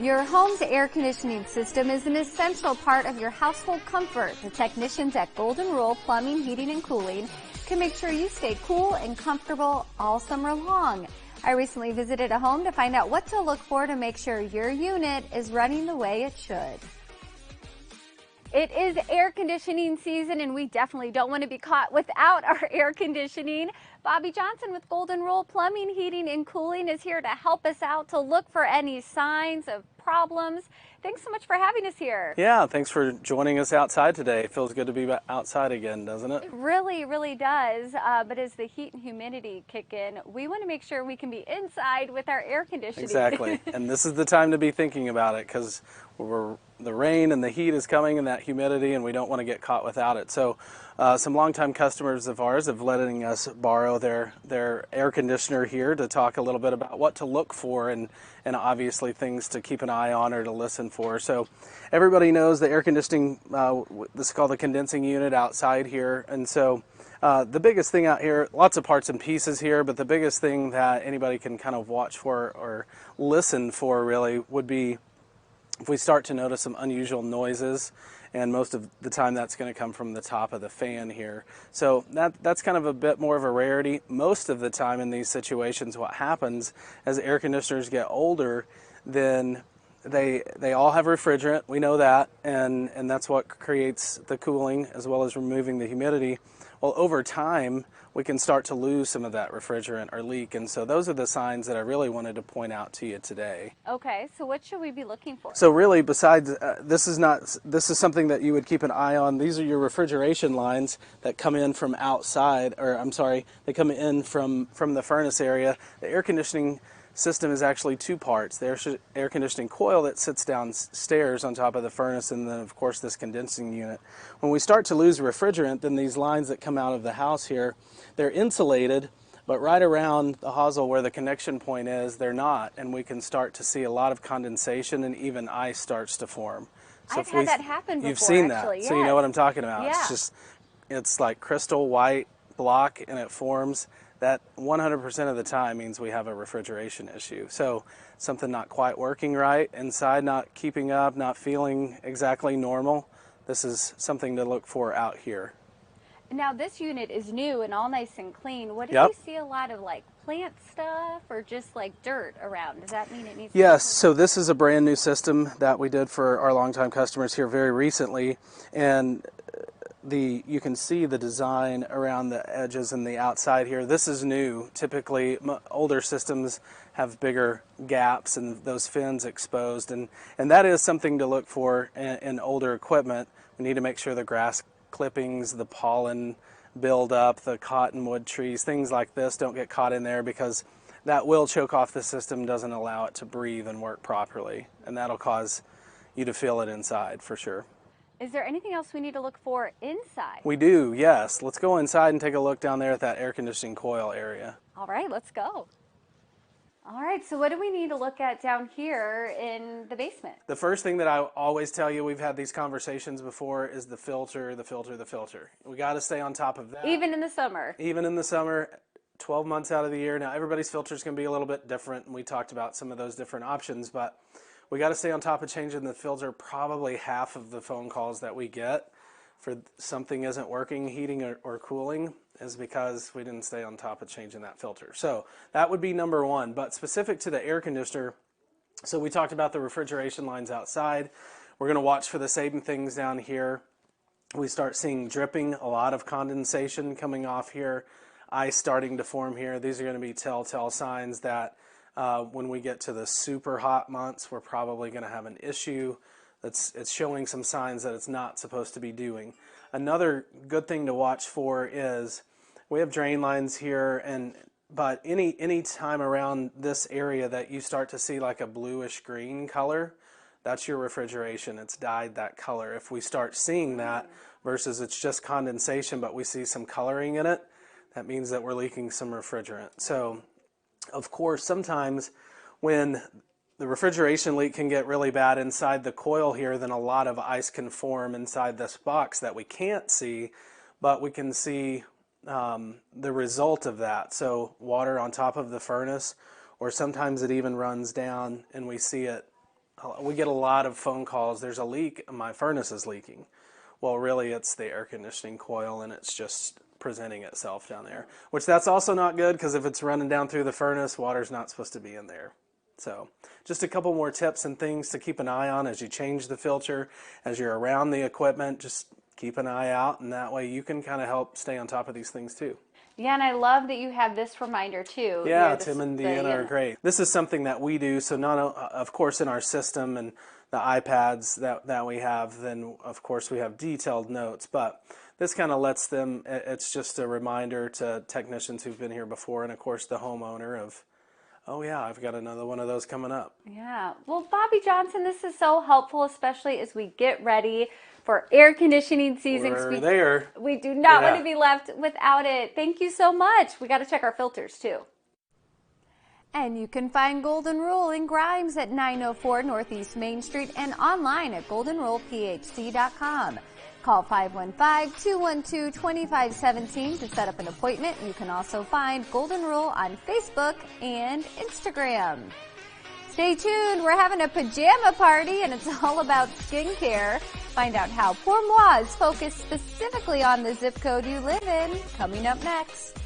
Your home's air conditioning system is an essential part of your household comfort. The technicians at GoldenRule Plumbing, Heating, and Cooling can make sure you stay cool and comfortable all summer long. I recently visited a home to find out what to look for to make sure your unit is running the way it should. It is air conditioning season, and we definitely don't want to be caught without our air conditioning. Bobby Johnson with GoldenRule Plumbing, Heating, and Cooling is here to help us out to look for any signs of problems. Thanks so much for having us here. Yeah, thanks for joining us outside today. It feels good to be outside again, doesn't it? It really, really does. But as the heat and humidity kick in, we want to make sure we can be inside with our air conditioning. Exactly. And this is the time to be thinking about it because the rain and the heat is coming and that humidity, and we don't want to get caught without it. So some longtime customers of ours have letting us borrow their air conditioner here to talk a little bit about what to look for and obviously things to keep an eye on or to listen for. So everybody knows the air conditioning, this is called the condensing unit outside here. And so the biggest thing out here, lots of parts and pieces here, but the biggest thing that anybody can kind of watch for or listen for really would be if we start to notice some unusual noises, and most of the time that's going to come from the top of the fan here. So that's kind of a bit more of a rarity. Most of the time in these situations, what happens as air conditioners get older, then they all have refrigerant, we know that, and that's what creates the cooling as well as removing the humidity. Well, over time, we can start to lose some of that refrigerant or leak, and so those are the signs that I really wanted to point out to you today. Okay, so what should we be looking for? So really, besides, this is something that you would keep an eye on. These are your refrigeration lines that come in from outside, or I'm sorry, they come in from the furnace area. The air conditioning system is actually two parts. The air conditioning coil that sits downstairs on top of the furnace, and then of course this condensing unit. When we start to lose refrigerant, then these lines that come out of the house here, they're insulated, but right around the hosel where the connection point is, they're not, and we can start to see a lot of condensation and even ice starts to form. So I've had that happen before. You've seen actually, that, yes. so you know what I'm talking about. Yeah. It's like crystal white block, and it forms. That 100% of the time means we have a refrigeration issue. So something not quite working right inside, not keeping up, not feeling exactly normal. This is something to look for out here. Now this unit is new and all nice and clean. What do you see a lot of, like plant stuff or just like dirt around? Does that mean it needs to be Yes, so this is a brand new system that we did for our longtime customers here very recently, and you can see the design around the edges and the outside here. This is new. Typically, older systems have bigger gaps and those fins exposed, and that is something to look for in older equipment. We need to make sure the grass clippings, the pollen buildup, the cottonwood trees, things like this don't get caught in there, because that will choke off the system, doesn't allow it to breathe and work properly, and that'll cause you to feel it inside for sure. Is there anything else we need to look for inside? We do, yes. Let's go inside and take a look down there at that air conditioning coil area. All right, let's go. All right, so what do we need to look at down here in the basement? The first thing that I always tell you, we've had these conversations before, is the filter. We got to stay on top of that. Even in the summer? Even in the summer, 12 months out of the year. Now, everybody's filter is going to be a little bit different, and we talked about some of those different options, but we got to stay on top of changing the filter. Probably half of the phone calls that we get for something isn't working, heating or cooling, is because we didn't stay on top of changing that filter. So that would be number one. But specific to the air conditioner, so we talked about the refrigeration lines outside. We're going to watch for the same things down here. We start seeing dripping, a lot of condensation coming off here, ice starting to form here. These are going to be telltale signs that when we get to the super hot months, we're probably going to have an issue. It's showing some signs that it's not supposed to be doing. Another good thing to watch for is we have drain lines here, but any time around this area that you start to see like a bluish green color, that's your refrigeration. It's dyed that color. If we start seeing that versus it's just condensation, but we see some coloring in it, that means that we're leaking some refrigerant. So of course, sometimes when the refrigeration leak can get really bad inside the coil here, then a lot of ice can form inside this box that we can't see, but we can see the result of that. So water on top of the furnace, or sometimes it even runs down and we see it we get a lot of phone calls. There's a leak. My furnace is leaking. Well, really, it's the air conditioning coil, and it's just presenting itself down there, which that's also not good because if it's running down through the furnace, water's not supposed to be in there. So just a couple more tips and things to keep an eye on as you change the filter, as you're around the equipment. Just keep an eye out, and that way you can kind of help stay on top of these things too. Yeah, and I love that you have this reminder too. Yeah, Tim and Deanna are great. This is something that we do, so not of course in our system and the iPads that we have, then of course we have detailed notes, but this kind of lets them, it's just a reminder to technicians who've been here before, and of course the homeowner of, oh yeah, I've got another one of those coming up. Yeah. Well, Bobby Johnson, this is so helpful, especially as we get ready for air conditioning season. We're there. We do not want to be left without it. Thank you so much. We got to check our filters too. And you can find Golden Rule in Grimes at 904 Northeast Main Street and online at goldenrulephc.com. Call 515-212-2517 to set up an appointment. You can also find Golden Rule on Facebook and Instagram. Stay tuned. We're having a pajama party, and it's all about skincare. Find out how Pour Moi is focused specifically on the zip code you live in. Coming up next.